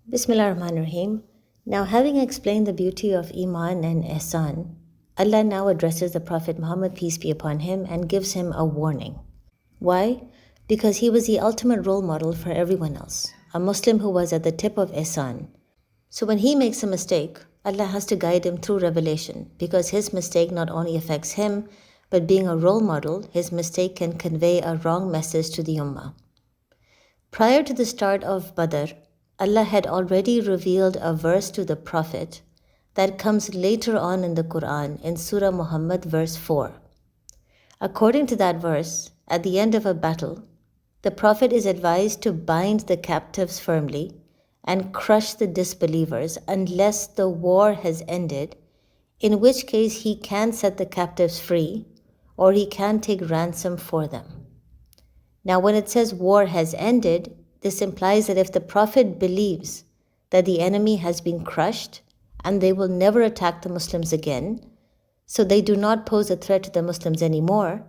Bismillah ar-Rahman ar-Rahim. Now, having explained the beauty of Iman and Ihsan, Allah now addresses the Prophet Muhammad, peace be upon him, and gives him a warning. Why? Because he was the ultimate role model for everyone else, a Muslim who was at the tip of Ihsan. So when he makes a mistake, Allah has to guide him through revelation, because his mistake not only affects him, but being a role model, his mistake can convey a wrong message to the Ummah. Prior to the start of Badr, Allah had already revealed a verse to the Prophet that comes later on in the Quran in Surah Muhammad verse 4. According to that verse, at the end of a battle, the Prophet is advised to bind the captives firmly and crush the disbelievers unless the war has ended, in which case he can set the captives free or he can take ransom for them. Now, when it says war has ended, this implies that if the Prophet believes that the enemy has been crushed and they will never attack the Muslims again, so they do not pose a threat to the Muslims anymore,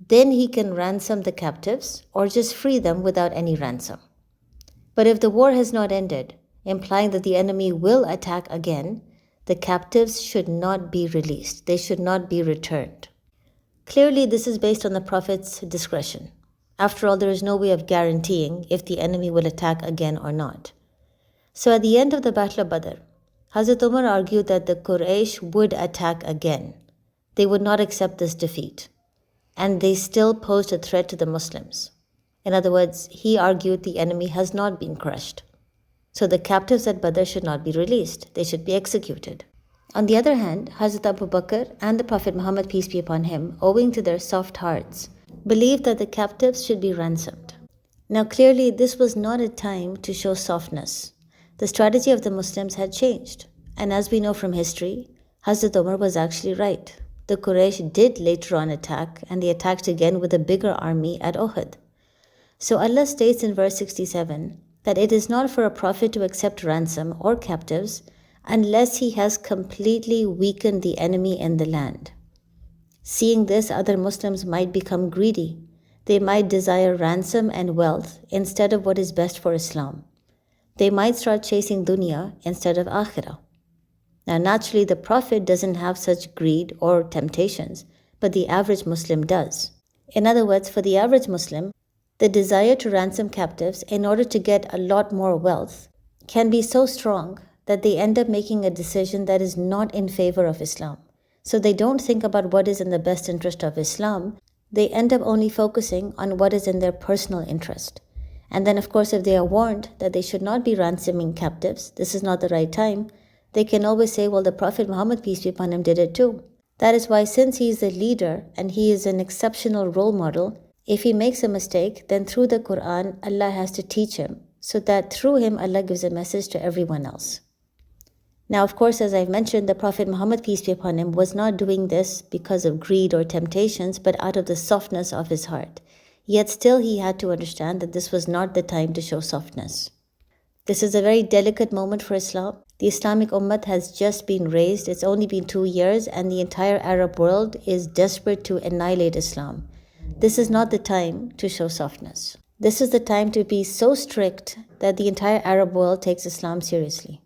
then he can ransom the captives or just free them without any ransom. But if the war has not ended, implying that the enemy will attack again, the captives should not be released. They should not be returned. Clearly, this is based on the Prophet's discretion. After all, there is no way of guaranteeing if the enemy will attack again or not. So at the end of the Battle of Badr, Hazrat Umar argued that the Quraysh would attack again. They would not accept this defeat. And they still posed a threat to the Muslims. In other words, he argued the enemy has not been crushed. So the captives at Badr should not be released. They should be executed. On the other hand, Hazrat Abu Bakr and the Prophet Muhammad, peace be upon him, owing to their soft hearts, believed that the captives should be ransomed. Now clearly, this was not a time to show softness. The strategy of the Muslims had changed. And as we know from history, Hazrat Umar was actually right. The Quraysh did later on attack, and they attacked again with a bigger army at Uhud. So Allah states in verse 67 that it is not for a prophet to accept ransom or captives unless he has completely weakened the enemy in the land. Seeing this, other Muslims might become greedy. They might desire ransom and wealth instead of what is best for Islam. They might start chasing dunya instead of akhirah. Now naturally, the Prophet doesn't have such greed or temptations, but the average Muslim does. In other words, for the average Muslim, the desire to ransom captives in order to get a lot more wealth can be so strong that they end up making a decision that is not in favor of Islam. So they don't think about what is in the best interest of Islam. They end up only focusing on what is in their personal interest. And then, of course, if they are warned that they should not be ransoming captives, this is not the right time, they can always say, well, the Prophet Muhammad, peace be upon him, did it too. That is why, since he is a leader and he is an exceptional role model, if he makes a mistake, then through the Quran, Allah has to teach him, so that through him, Allah gives a message to everyone else. Now, of course, as I've mentioned, the Prophet Muhammad, peace be upon him, was not doing this because of greed or temptations, but out of the softness of his heart. Yet still he had to understand that this was not the time to show softness. This is a very delicate moment for Islam. The Islamic Ummah has just been raised. It's only been 2 years, and the entire Arab world is desperate to annihilate Islam. This is not the time to show softness. This is the time to be so strict that the entire Arab world takes Islam seriously.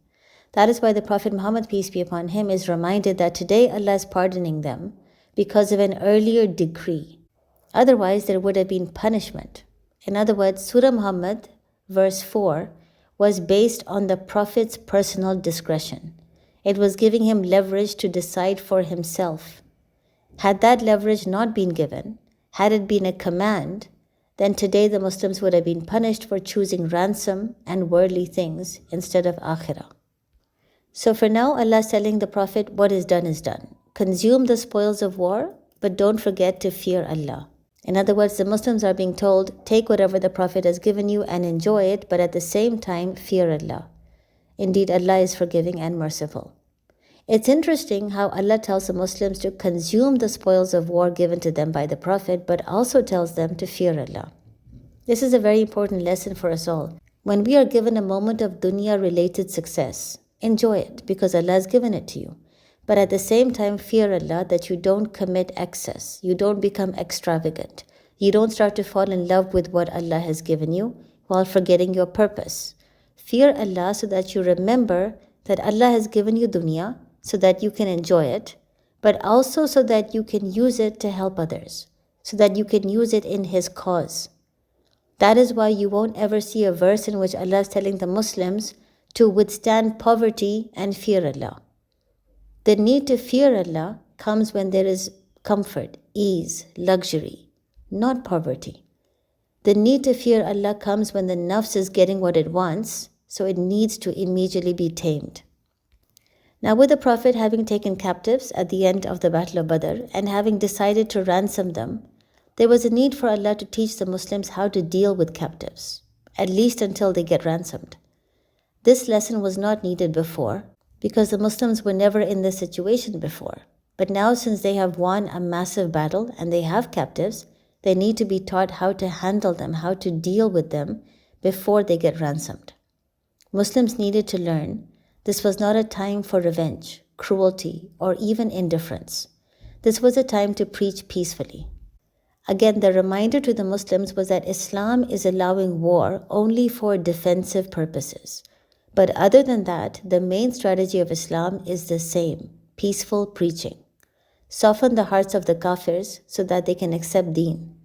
That is why the Prophet Muhammad, peace be upon him, is reminded that today Allah is pardoning them because of an earlier decree. Otherwise, there would have been punishment. In other words, Surah Muhammad, verse 4, was based on the Prophet's personal discretion. It was giving him leverage to decide for himself. Had that leverage not been given, had it been a command, then today the Muslims would have been punished for choosing ransom and worldly things instead of akhirah. So for now, Allah is telling the Prophet, what is done is done. Consume the spoils of war, but don't forget to fear Allah. In other words, the Muslims are being told, take whatever the Prophet has given you and enjoy it, but at the same time, fear Allah. Indeed, Allah is forgiving and merciful. It's interesting how Allah tells the Muslims to consume the spoils of war given to them by the Prophet, but also tells them to fear Allah. This is a very important lesson for us all. When we are given a moment of dunya-related success, enjoy it because Allah has given it to you. But at the same time, fear Allah that you don't commit excess. You don't become extravagant. You don't start to fall in love with what Allah has given you while forgetting your purpose. Fear Allah so that you remember that Allah has given you dunya so that you can enjoy it, but also so that you can use it to help others, so that you can use it in His cause. That is why you won't ever see a verse in which Allah is telling the Muslims to withstand poverty and fear Allah. The need to fear Allah comes when there is comfort, ease, luxury, not poverty. The need to fear Allah comes when the nafs is getting what it wants, so it needs to immediately be tamed. Now, with the Prophet having taken captives at the end of the Battle of Badr and having decided to ransom them, there was a need for Allah to teach the Muslims how to deal with captives, at least until they get ransomed. This lesson was not needed before because the Muslims were never in this situation before. But now, since they have won a massive battle and they have captives, they need to be taught how to handle them, how to deal with them before they get ransomed. Muslims needed to learn this was not a time for revenge, cruelty, or even indifference. This was a time to preach peacefully. Again, the reminder to the Muslims was that Islam is allowing war only for defensive purposes. But other than that, the main strategy of Islam is the same, peaceful preaching. Soften the hearts of the kafirs so that they can accept deen.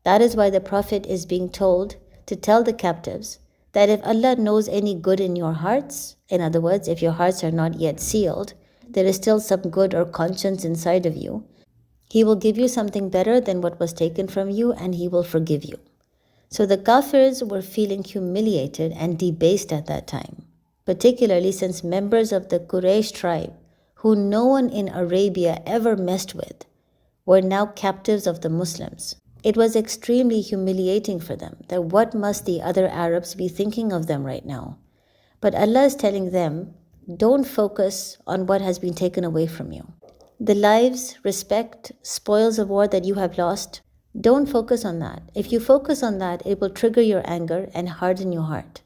That is why the Prophet is being told to tell the captives that if Allah knows any good in your hearts, in other words, if your hearts are not yet sealed, there is still some good or conscience inside of you, He will give you something better than what was taken from you and He will forgive you. So the kafirs were feeling humiliated and debased at that time, particularly since members of the Quraysh tribe, who no one in Arabia ever messed with, were now captives of the Muslims. It was extremely humiliating for them that what must the other Arabs be thinking of them right now? But Allah is telling them, don't focus on what has been taken away from you. The lives, respect, spoils of war that you have lost, don't focus on that. If you focus on that, it will trigger your anger and harden your heart.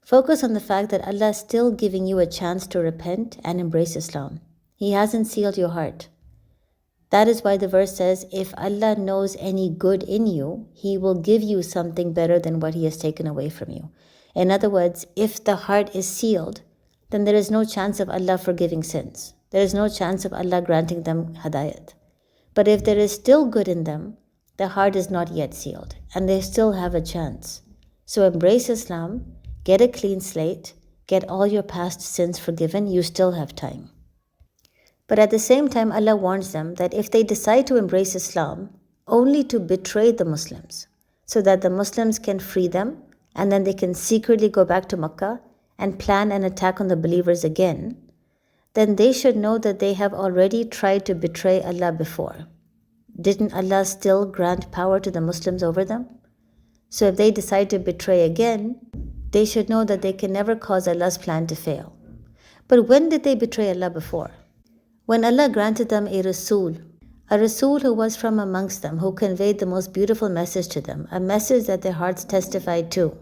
Focus on the fact that Allah is still giving you a chance to repent and embrace Islam. He hasn't sealed your heart. That is why the verse says, if Allah knows any good in you, He will give you something better than what He has taken away from you. In other words, if the heart is sealed, then there is no chance of Allah forgiving sins. There is no chance of Allah granting them hidayat. But if there is still good in them, the heart is not yet sealed, and they still have a chance. So embrace Islam, get a clean slate, get all your past sins forgiven, you still have time. But at the same time, Allah warns them that if they decide to embrace Islam, only to betray the Muslims, so that the Muslims can free them, and then they can secretly go back to Makkah and plan an attack on the believers again, then they should know that they have already tried to betray Allah before. Didn't Allah still grant power to the Muslims over them? So if they decide to betray again, they should know that they can never cause Allah's plan to fail. But when did they betray Allah before? When Allah granted them a Rasul who was from amongst them, who conveyed the most beautiful message to them, a message that their hearts testified to.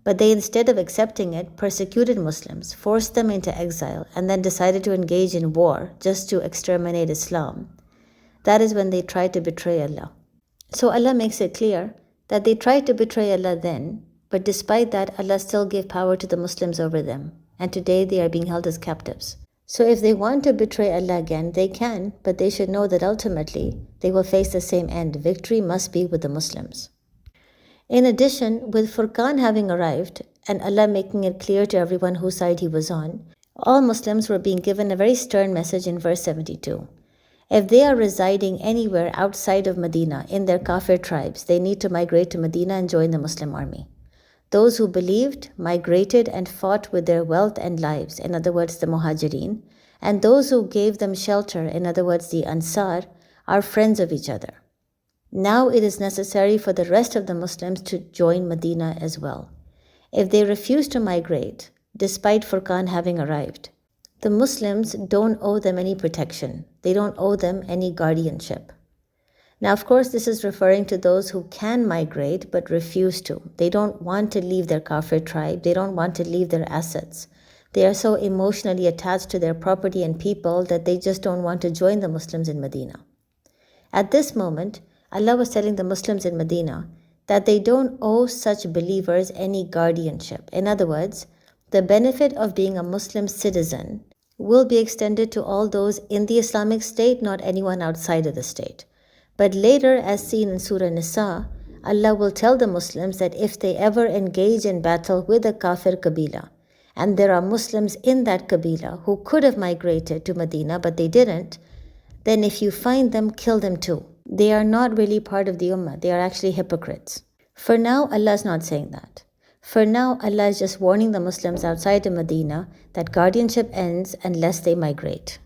But they, instead of accepting it, persecuted Muslims, forced them into exile, and then decided to engage in war just to exterminate Islam. That is when they tried to betray Allah. So Allah makes it clear that they tried to betray Allah then, but despite that, Allah still gave power to the Muslims over them, and today they are being held as captives. So if they want to betray Allah again, they can, but they should know that ultimately they will face the same end. Victory must be with the Muslims. In addition, with Furqan having arrived and Allah making it clear to everyone whose side He was on, all Muslims were being given a very stern message in verse 72. If they are residing anywhere outside of Medina in their kafir tribes, they need to migrate to Medina and join the Muslim army. Those who believed, migrated and fought with their wealth and lives, in other words the Muhajirin, and those who gave them shelter, in other words the Ansar, are friends of each other. Now it is necessary for the rest of the Muslims to join Medina as well. If they refuse to migrate, despite Furqan having arrived, the Muslims don't owe them any protection. They don't owe them any guardianship. Now, of course, this is referring to those who can migrate but refuse to. They don't want to leave their kafir tribe. They don't want to leave their assets. They are so emotionally attached to their property and people that they just don't want to join the Muslims in Medina. At this moment, Allah was telling the Muslims in Medina that they don't owe such believers any guardianship. In other words, the benefit of being a Muslim citizen will be extended to all those in the Islamic State, not anyone outside of the state. But later, as seen in Surah Nisa, Allah will tell the Muslims that if they ever engage in battle with a kafir kabila, and there are Muslims in that kabila who could have migrated to Medina but they didn't, then if you find them, kill them too. They are not really part of the ummah. They are actually hypocrites. For now, Allah is not saying that. For now, Allah is just warning the Muslims outside of Medina that guardianship ends unless they migrate.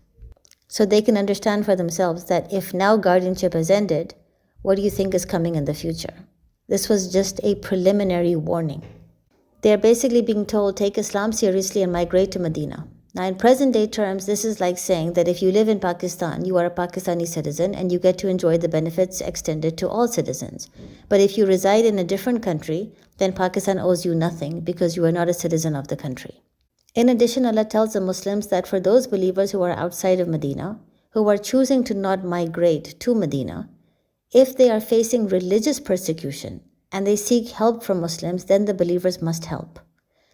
So they can understand for themselves that if now guardianship has ended, what do you think is coming in the future? This was just a preliminary warning. They are basically being told, take Islam seriously and migrate to Medina. Now, in present-day terms, this is like saying that if you live in Pakistan, you are a Pakistani citizen and you get to enjoy the benefits extended to all citizens. But if you reside in a different country, then Pakistan owes you nothing because you are not a citizen of the country. In addition, Allah tells the Muslims that for those believers who are outside of Medina, who are choosing to not migrate to Medina, if they are facing religious persecution and they seek help from Muslims, then the believers must help.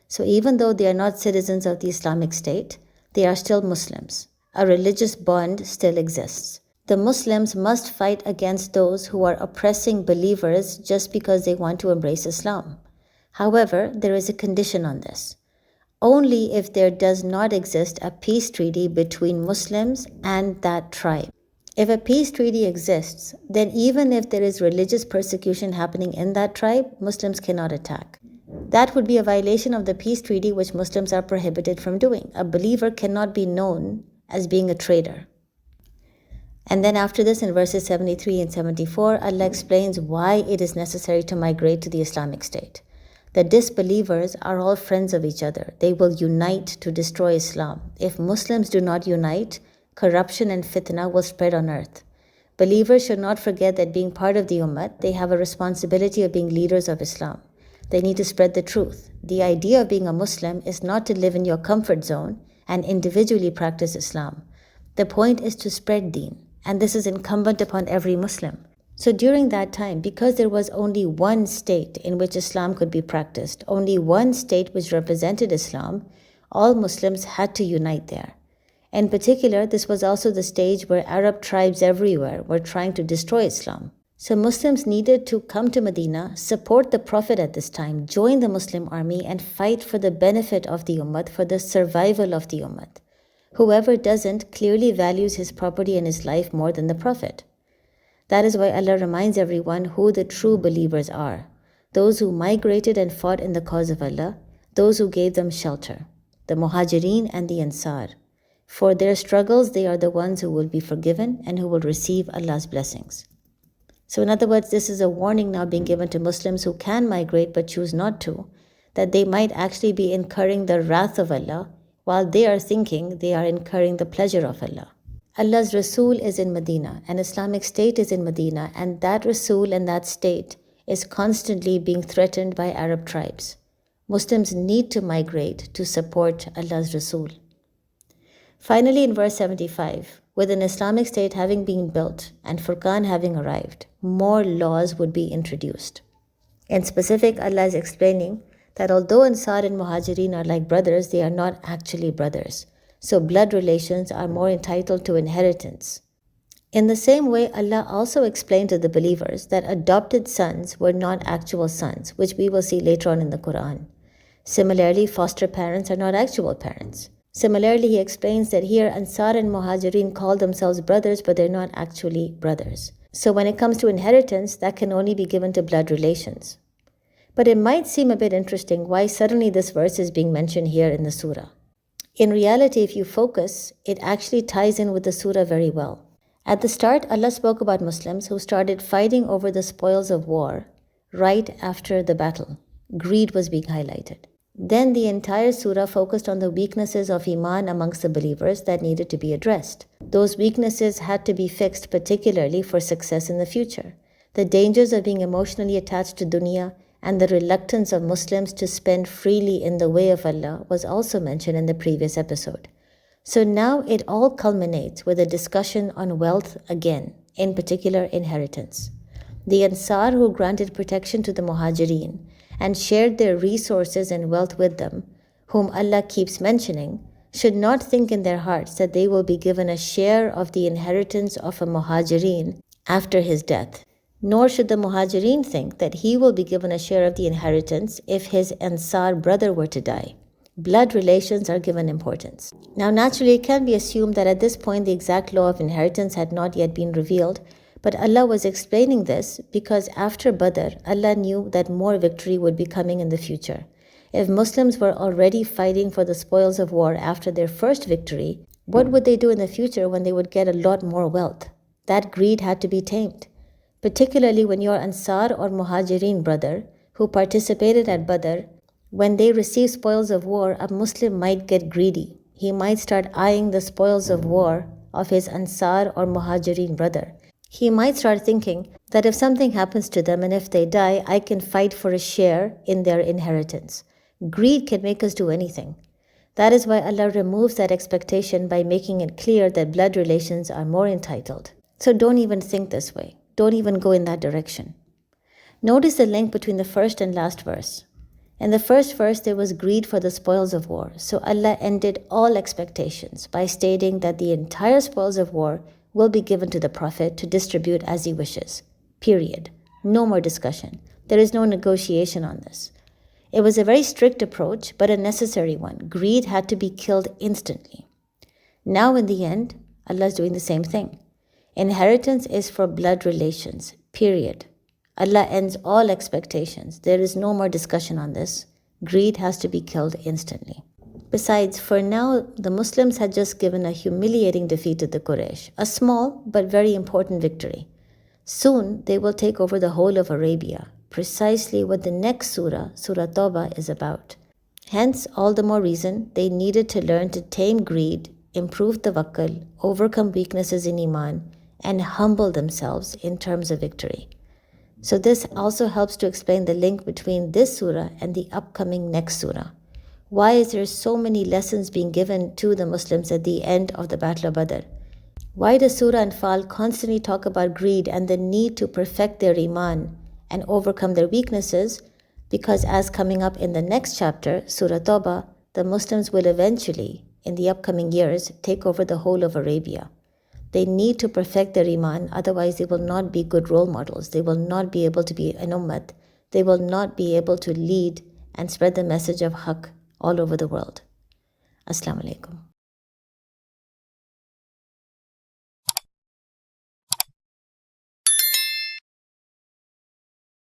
So even though they are not citizens of the Islamic State, they are still Muslims. A religious bond still exists. The Muslims must fight against those who are oppressing believers just because they want to embrace Islam. However, there is a condition on this. Only if there does not exist a peace treaty between Muslims and that tribe. If a peace treaty exists, then even if there is religious persecution happening in that tribe, Muslims cannot attack. That would be a violation of the peace treaty which Muslims are prohibited from doing. A believer cannot be known as being a traitor. And then after this, in verses 73 and 74, Allah explains why it is necessary to migrate to the Islamic State. The disbelievers are all friends of each other. They will unite to destroy Islam. If Muslims do not unite, corruption and fitna will spread on earth. Believers should not forget that being part of the ummah, they have a responsibility of being leaders of Islam. They need to spread the truth. The idea of being a Muslim is not to live in your comfort zone and individually practice Islam. The point is to spread deen, and this is incumbent upon every Muslim. So during that time, because there was only one state in which Islam could be practiced, only one state which represented Islam, all Muslims had to unite there. In particular, this was also the stage where Arab tribes everywhere were trying to destroy Islam. So Muslims needed to come to Medina, support the Prophet at this time, join the Muslim army and fight for the benefit of the ummah, for the survival of the ummah. Whoever doesn't clearly values his property and his life more than the Prophet. That is why Allah reminds everyone who the true believers are. Those who migrated and fought in the cause of Allah, those who gave them shelter, the Muhajirin and the Ansar. For their struggles, they are the ones who will be forgiven and who will receive Allah's blessings. So in other words, this is a warning now being given to Muslims who can migrate but choose not to, that they might actually be incurring the wrath of Allah while they are thinking they are incurring the pleasure of Allah. Allah's Rasul is in Medina, an Islamic state is in Medina, and that Rasul and that state is constantly being threatened by Arab tribes. Muslims need to migrate to support Allah's Rasul. Finally, in verse 75, with an Islamic state having been built and Furqan having arrived, more laws would be introduced. In specific, Allah is explaining that although Ansar and Muhajirin are like brothers, they are not actually brothers. So blood relations are more entitled to inheritance. In the same way, Allah also explained to the believers that adopted sons were not actual sons, which we will see later on in the Quran. Similarly, foster parents are not actual parents. Similarly, he explains that here Ansar and Muhajirin call themselves brothers, but they're not actually brothers. So when it comes to inheritance, that can only be given to blood relations. But it might seem a bit interesting why suddenly this verse is being mentioned here in the surah. In reality, if you focus, it actually ties in with the surah very well. At the start, Allah spoke about Muslims who started fighting over the spoils of war right after the battle. Greed was being highlighted. Then the entire surah focused on the weaknesses of Iman amongst the believers that needed to be addressed. Those weaknesses had to be fixed particularly for success in the future. The dangers of being emotionally attached to dunya and the reluctance of Muslims to spend freely in the way of Allah was also mentioned in the previous episode. So now it all culminates with a discussion on wealth again, in particular inheritance. The Ansar who granted protection to the Muhajirin and shared their resources and wealth with them whom Allah keeps mentioning, should not think in their hearts that they will be given a share of the inheritance of a muhajirin after his death. Nor should the muhajirin think that he will be given a share of the inheritance if his Ansar brother were to die. Blood relations are given importance. Now naturally it can be assumed that at this point the exact law of inheritance had not yet been revealed, but Allah was explaining this because after Badr, Allah knew that more victory would be coming in the future. If Muslims were already fighting for the spoils of war after their first victory, what would they do in the future when they would get a lot more wealth? That greed had to be tamed. Particularly when your Ansar or Muhajirin brother, who participated at Badr, when they receive spoils of war, a Muslim might get greedy. He might start eyeing the spoils of war of his Ansar or Muhajirin brother. He might start thinking that if something happens to them and if they die, I can fight for a share in their inheritance. Greed can make us do anything. That is why Allah removes that expectation by making it clear that blood relations are more entitled. So don't even think this way. Don't even go in that direction. Notice the link between the first and last verse. In the first verse, there was greed for the spoils of war. So Allah ended all expectations by stating that the entire spoils of war will be given to the Prophet to distribute as he wishes. Period. No more discussion. There is no negotiation on this. It was a very strict approach, but a necessary one. Greed had to be killed instantly. Now in the end, Allah is doing the same thing. Inheritance is for blood relations. Period. Allah ends all expectations. There is no more discussion on this. Greed has to be killed instantly. Besides, for now, the Muslims had just given a humiliating defeat to the Quraysh, a small but very important victory. Soon, they will take over the whole of Arabia, precisely what the next surah, Surah Tawbah, is about. Hence, all the more reason they needed to learn to tame greed, improve tawakkul, overcome weaknesses in Iman, and humble themselves in terms of victory. So this also helps to explain the link between this surah and the upcoming next surah. Why is there so many lessons being given to the Muslims at the end of the Battle of Badr? Why does Surah Al-Anfaal constantly talk about greed and the need to perfect their Iman and overcome their weaknesses? Because as coming up in the next chapter, Surah Tawbah, the Muslims will eventually, in the upcoming years, take over the whole of Arabia. They need to perfect their Iman, otherwise they will not be good role models. They will not be able to be an ummah. They will not be able to lead and spread the message of Haqq all over the world. Assalamu alaikum.